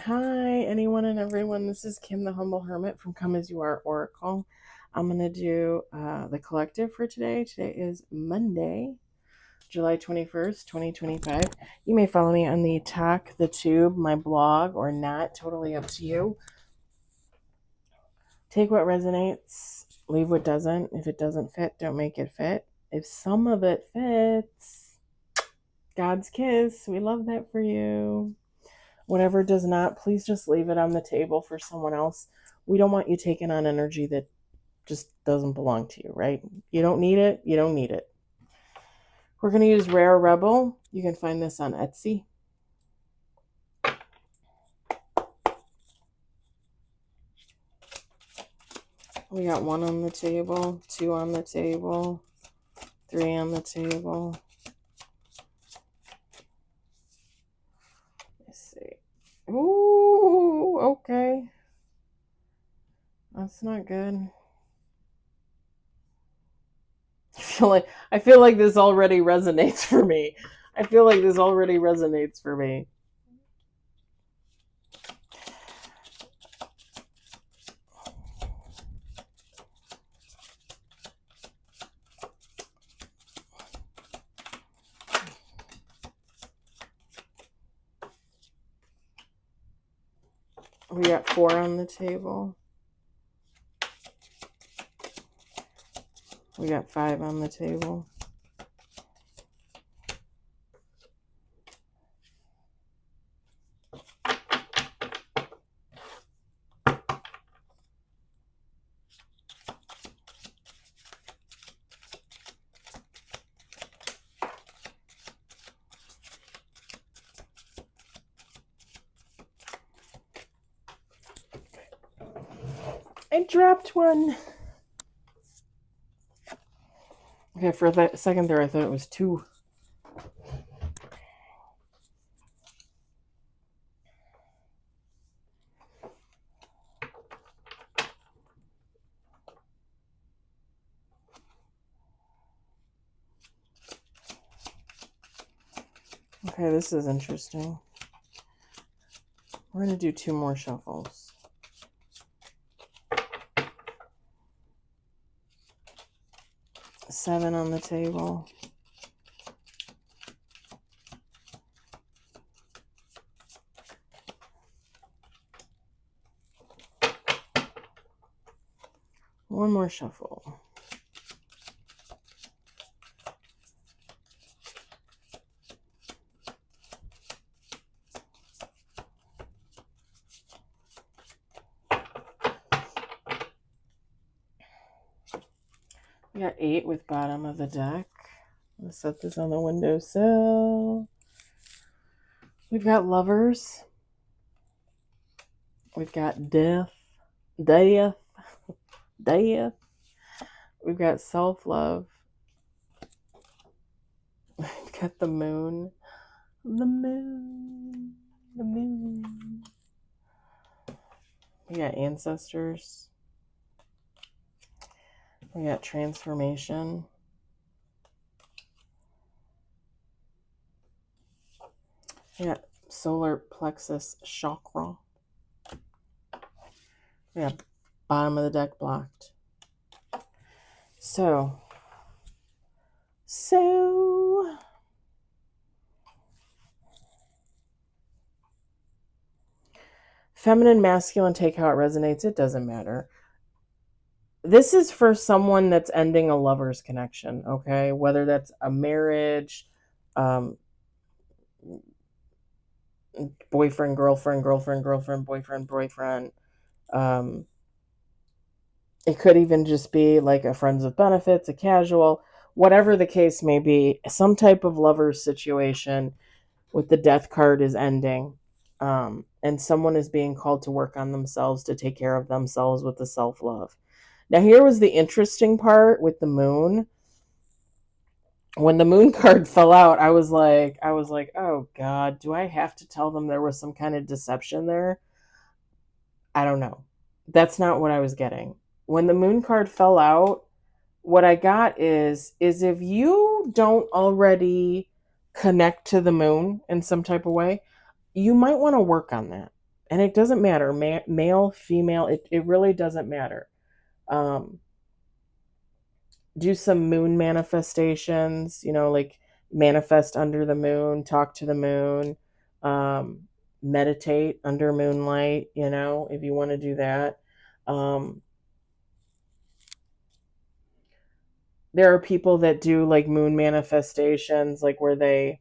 Hi, anyone and everyone. This is Kim, the Humble Hermit from Come As You Are Oracle. I'm going to do the collective for today. Today is Monday, July 21st, 2025. You may follow me on the Talk, the Tube, my blog, or not. Totally up to you. Take what resonates, leave what doesn't. If it doesn't fit, don't make it fit. If some of it fits, God's kiss. We love that for you. Whatever does not, please just leave it on the table for someone else. We don't want you taking on energy that just doesn't belong to you, right? You don't need it. You don't need it. We're going to use Rare Rebel. You can find this on Etsy. We got 1 on the table, 2 on the table, 3 on the table. Let's see. Ooh, okay. That's not good. I feel like this already resonates for me. We got 4 on the table. We got 5 on the table. I dropped one. Okay, for a second there, I thought it was 2. Okay, this is interesting. We're going to do 2 more shuffles. Seven on the table. One more shuffle. We got 8 with bottom of the deck. I'm going to set this on the windowsill. We've got Lovers. We've got Death. We've got Self-Love. We've got the Moon. The Moon. We got Ancestors. We got Transformation. We got Solar Plexus Chakra. We got bottom of the deck blocked. So feminine, masculine, take how it resonates. It doesn't matter. This is for someone that's ending a lover's connection, okay? Whether that's a marriage, boyfriend, girlfriend, boyfriend. It could even just be like a friends with benefits, a casual, whatever the case may be, some type of lover's situation with the death card is ending. And someone is being called to work on themselves, to take care of themselves with the self-love. Now, here was the interesting part with the moon. When the moon card fell out, I was like, oh God, do I have to tell them there was some kind of deception there? I don't know. That's not what I was getting. When the moon card fell out, what I got is if you don't already connect to the moon in some type of way, you might want to work on that. and it doesn't matter, male, female, it really doesn't matter. Um, do some moon manifestations, like manifest under the moon, talk to the moon, um, meditate under moonlight, if you want to do that. Um, there are people that do like moon manifestations, like where they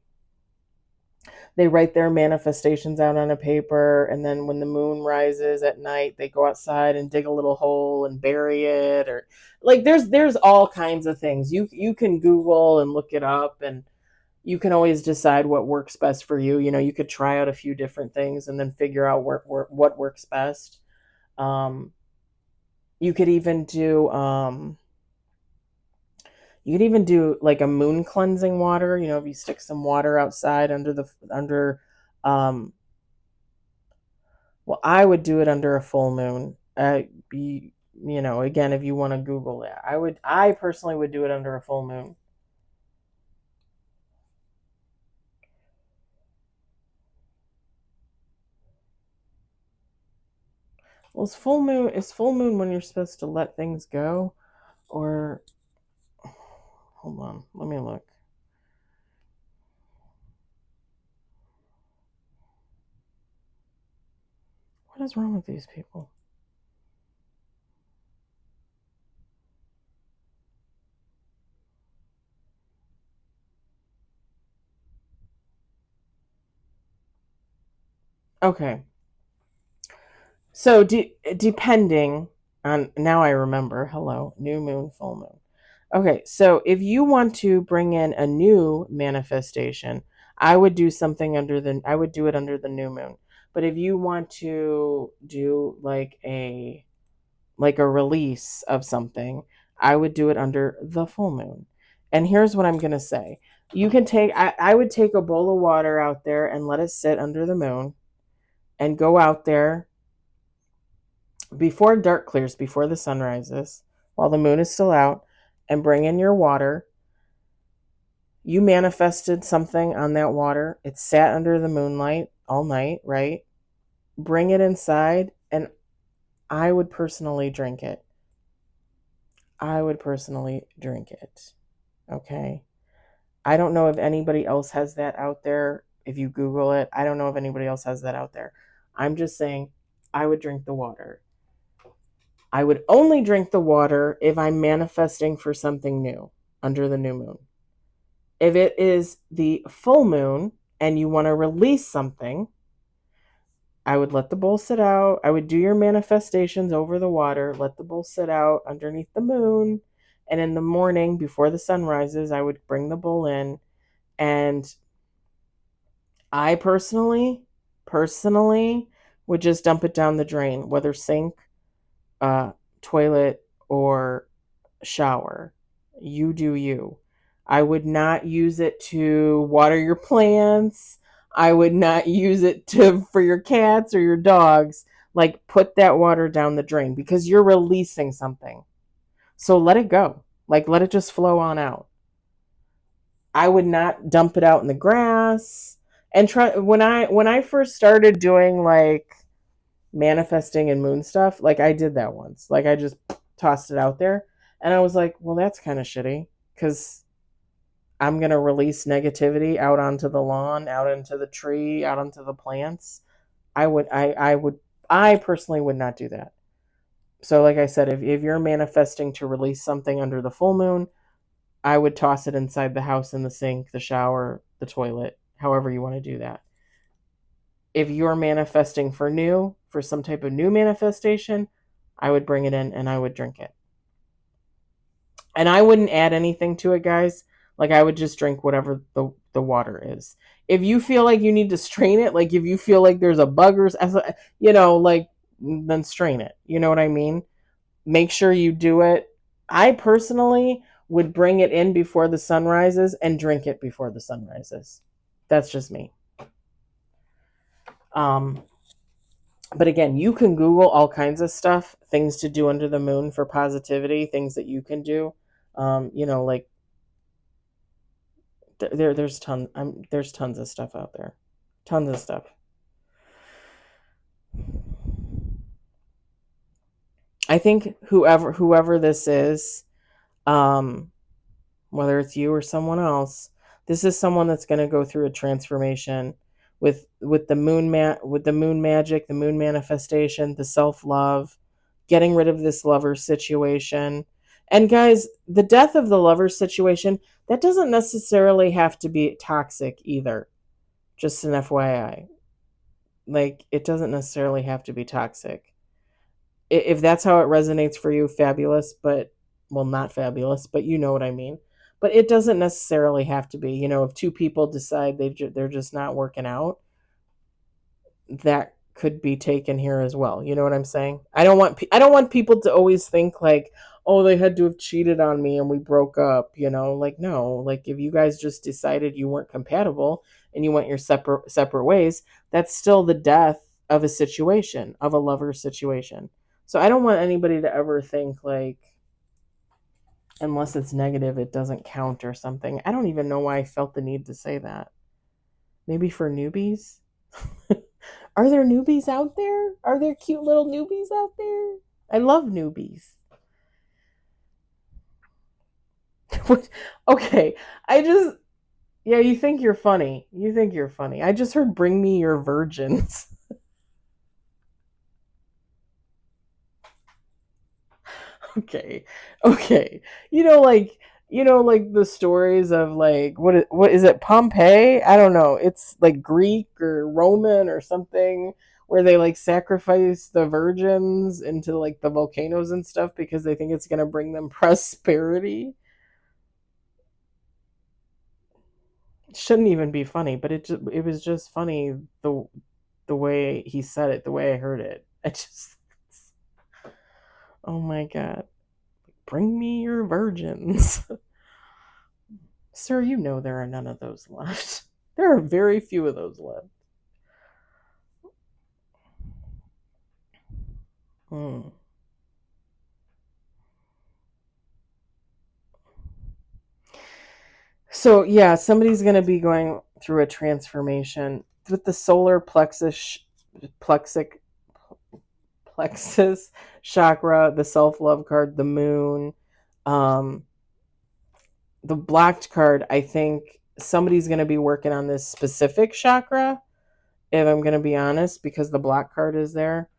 write their manifestations out on a paper, and then when the moon rises at night they go outside and dig a little hole and bury it, or like there's all kinds of things you can Google and look it up, and you can always decide what works best for you. You could try out a few different things and then figure out what works best. um, you could even do like a moon cleansing water. If you stick some water outside under um, well, I would do it under a full moon. Again, if you want to Google it, I personally would do it under a full moon. Well, is full moon when you're supposed to let things go, or hold on, let me look. What is wrong with these people? Okay, so depending on, now I remember. Hello, new moon, full moon. Okay, so if you want to bring in a new manifestation, I would do it under the new moon. But if you want to do like a release of something, I would do it under the full moon. And here's what I'm going to say. I would take a bowl of water out there and let it sit under the moon, and go out there before dark clears, before the sun rises, while the moon is still out, and bring in your water. You manifested something on that water. It sat under the moonlight all night, right? Bring it inside, and I would personally drink it. I would personally drink it. Okay. I don't know if anybody else has that out there. If you Google it, I don't know if anybody else has that out there. I'm just saying, I would drink the water. I would only drink the water if I'm manifesting for something new under the new moon. If it is the full moon and you want to release something, I would let the bowl sit out. I would do your manifestations over the water, let the bowl sit out underneath the moon. And in the morning, before the sun rises, I would bring the bowl in. And I personally would just dump it down the drain, whether sink, uh, toilet, or shower. You do you. I would not use it to water your plants. I would not use it to for your cats or your dogs. Like, put that water down the drain, because you're releasing something. So let it go. Like, let it just flow on out. I would not dump it out in the grass. And try when I first started doing like manifesting and moon stuff, like I did that once. Like I just tossed it out there, and I was like, well, that's kind of shitty, cuz I'm going to release negativity out onto the lawn, out into the tree, out onto the plants. I personally would not do that. So like I said, if you're manifesting to release something under the full moon, I would toss it inside the house, in the sink, the shower, the toilet, however you want to do that. If you're manifesting for some type of new manifestation, I would bring it in and I would drink it. And I wouldn't add anything to it, guys. Like, I would just drink whatever the water is. If you feel like you need to strain it, like if you feel like there's a bug or, like, then strain it. You know what I mean? Make sure you do it. I personally would bring it in before the sun rises and drink it before the sun rises. That's just me. Um, but again, you can Google all kinds of stuff, things to do under the moon for positivity, things that you can do. Like there's tons of stuff out there, tons of stuff. I think whoever this is, um, whether it's you or someone else, this is someone that's going to go through a transformation with the moon magic, the moon manifestation, the self-love, getting rid of this lover situation. And guys, the death of the lover situation, that doesn't necessarily have to be toxic either. Just an FYI. Like, it doesn't necessarily have to be toxic. If that's how it resonates for you, fabulous, but, well, not fabulous, but you know what I mean. But it doesn't necessarily have to be. If two people decide they're just not working out, that could be taken here as well. You know what I'm saying? I don't want people to always think like, oh, they had to have cheated on me and we broke up. Like, no. Like, if you guys just decided you weren't compatible and you went your separate ways, that's still the death of a situation, of a lover situation. So I don't want anybody to ever think like, unless it's negative, it doesn't count or something. I don't even know why I felt the need to say that. Maybe for newbies? Are there newbies out there? Are there cute little newbies out there? I love newbies. Okay, I just, yeah, you think you're funny. You think you're funny. I just heard bring me your virgins. Okay. Okay. Like the stories of like what is it, Pompeii? I don't know. It's like Greek or Roman or something where they like sacrifice the virgins into like the volcanoes and stuff because they think it's going to bring them prosperity. It shouldn't even be funny, but it was just funny the way he said it, the way I heard it. I just, oh my god. Bring me your virgins. Sir, you know there are none of those left. There are very few of those left. Mm. So, yeah, somebody's going to be going through a transformation with the solar plexus, plexus chakra, the self-love card, the moon, um, the blacked card. I think somebody's going to be working on this specific chakra, if I'm going to be honest, because the black card is there.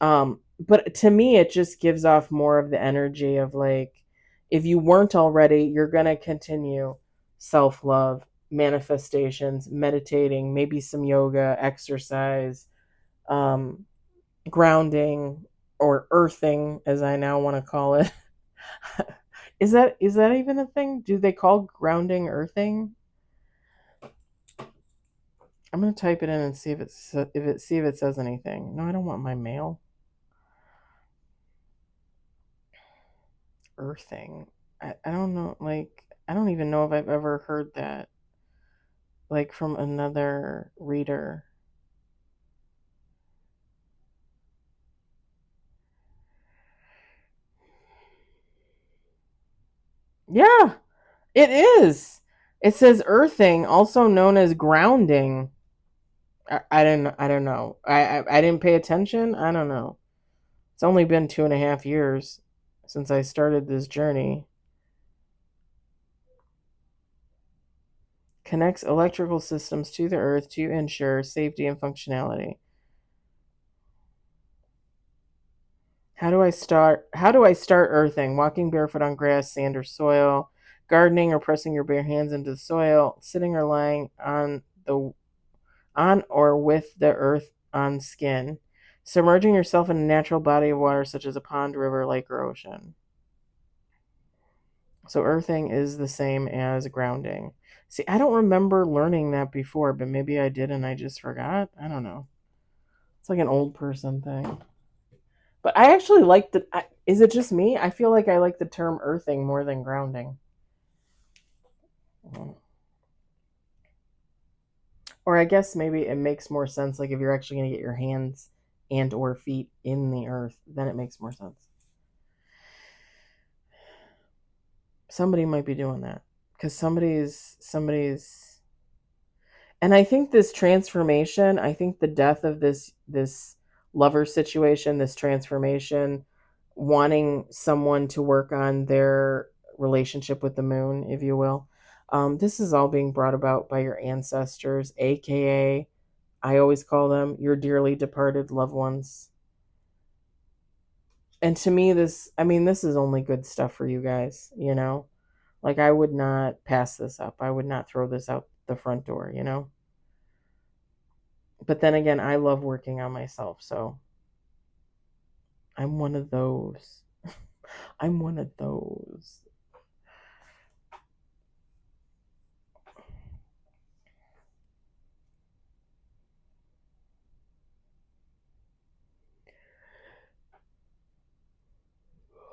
But to me, it just gives off more of the energy of like, if you weren't already, you're going to continue self love, manifestations, meditating, maybe some yoga, exercise, um, grounding, or earthing, as I now want to call it. Is that even a thing? Do they call grounding earthing? I'm gonna type it in and see if it says anything. No, I don't want my mail. Earthing. I don't know, like, I don't even know if I've ever heard that, like, from another reader. Yeah, it is. It says earthing, also known as grounding. I don't know. I didn't pay attention. I don't know. It's only been 2.5 years since I started this journey. Connects electrical systems to the earth to ensure safety and functionality. How do I start earthing? Walking barefoot on grass, sand, or soil, gardening or pressing your bare hands into the soil, sitting or lying on or with the earth on skin, submerging yourself in a natural body of water such as a pond, river, lake, or ocean. So earthing is the same as grounding. See, I don't remember learning that before, but maybe I did and I just forgot. I don't know. It's like an old person thing. But I actually like the. Is it just me? I feel like I like the term earthing more than grounding. Or I guess maybe it makes more sense. Like if you're actually going to get your hands and or feet in the earth, then it makes more sense. Somebody might be doing that because somebody's. And I think this transformation. I think the death of this lover situation, this transformation, wanting someone to work on their relationship with the moon, if you will. This is all being brought about by your ancestors, aka, I always call them your dearly departed loved ones. And to me, this is only good stuff for you guys, you know? Like, I would not pass this up. I would not throw this out the front door, you know? But then again, I love working on myself, so I'm one of those. I'm one of those.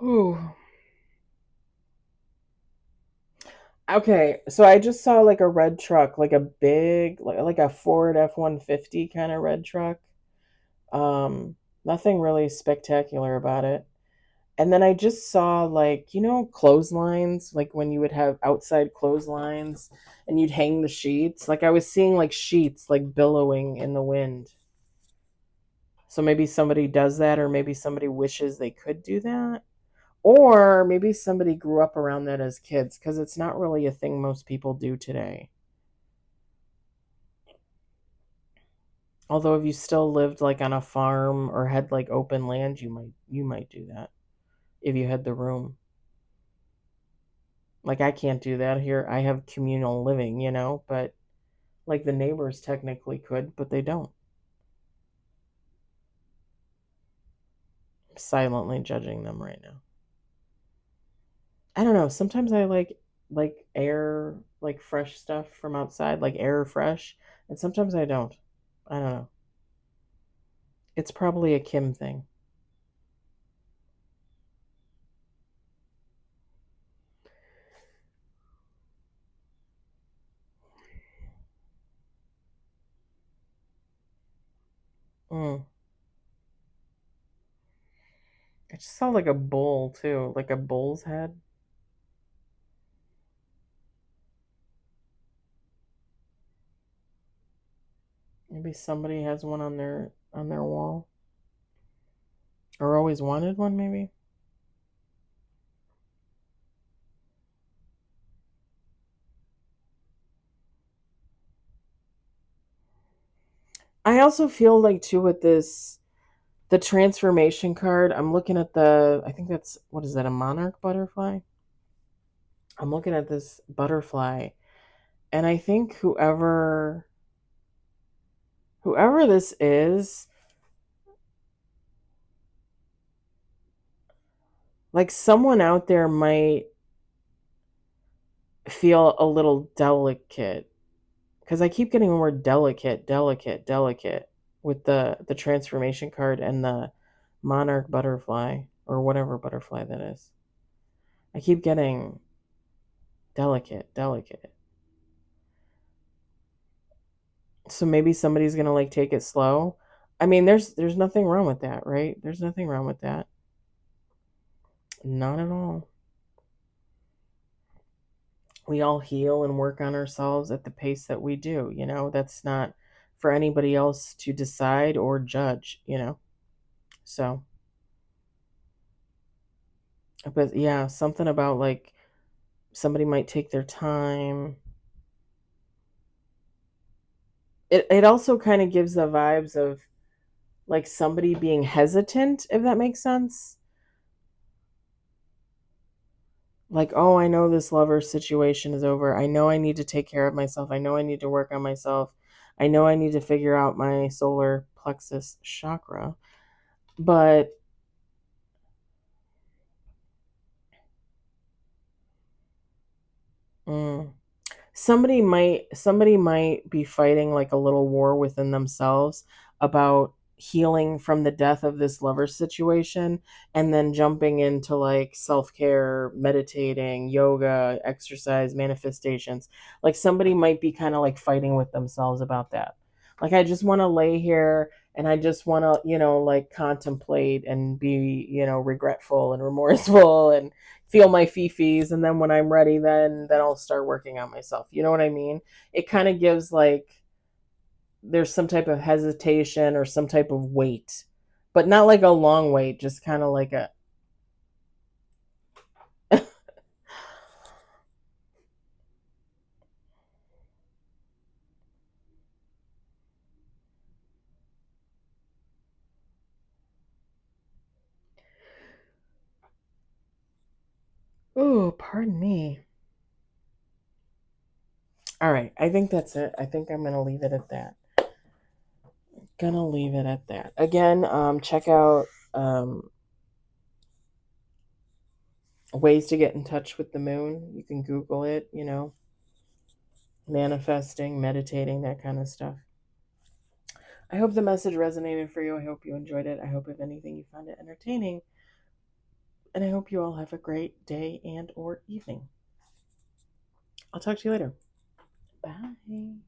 Ooh. Okay, so I just saw like a red truck, like a big, like a Ford F-150 kind of red truck. Um, Nothing really spectacular about it. And then I just saw, like, clotheslines, like when you would have outside clotheslines and you'd hang the sheets. Like I was seeing like sheets like billowing in the wind. So maybe somebody does that, or maybe somebody wishes they could do that. Or maybe somebody grew up around that as kids, because it's not really a thing most people do today. Although if you still lived like on a farm or had like open land, you might do that if you had the room. Like I can't do that here. I have communal living, but like the neighbors technically could, but they don't. I'm silently judging them right now. I don't know. Sometimes I like air, like fresh stuff from outside, like air fresh, and sometimes I don't. I don't know. It's probably a Kim thing. Mm. I just saw like a bull too, like a bull's head. Maybe somebody has one on their wall, or always wanted one. Maybe. I also feel like too with this the transformation card. I'm looking at I think that's, what is that, a monarch butterfly? I'm looking at this butterfly, and I think whoever this is, like someone out there might feel a little delicate, because I keep getting the word delicate, delicate, delicate with the transformation card and the monarch butterfly, or whatever butterfly that is. I keep getting delicate, delicate. So maybe somebody's gonna like take it slow. I mean, there's nothing wrong with that, right? There's nothing wrong with that. Not at all. We all heal and work on ourselves at the pace that we do. That's not for anybody else to decide or judge. So, but yeah, something about like somebody might take their time. It also kind of gives the vibes of like somebody being hesitant, if that makes sense. Like, oh, I know this lover situation is over. I know I need to take care of myself. I know I need to work on myself. I know I need to figure out my solar plexus chakra. But mm, somebody might be fighting like a little war within themselves about healing from the death of this lover situation, and then jumping into like self-care, meditating, yoga, exercise, manifestations. Like somebody might be kind of like fighting with themselves about that. Like, I just want to lay here and I just want to, like contemplate and be, regretful and remorseful and feel my fifis, and then when I'm ready, then I'll start working on myself. You know what I mean? It kind of gives like there's some type of hesitation or some type of wait, but not like a long wait, just kind of like a pardon me. All right, I think that's it. I think I'm going to leave it at that. Again, check out ways to get in touch with the moon. You can Google it, manifesting, meditating, that kind of stuff. I hope the message resonated for you. I hope you enjoyed it. I hope, if anything, you found it entertaining. And I hope you all have a great day and or evening. I'll talk to you later. Bye.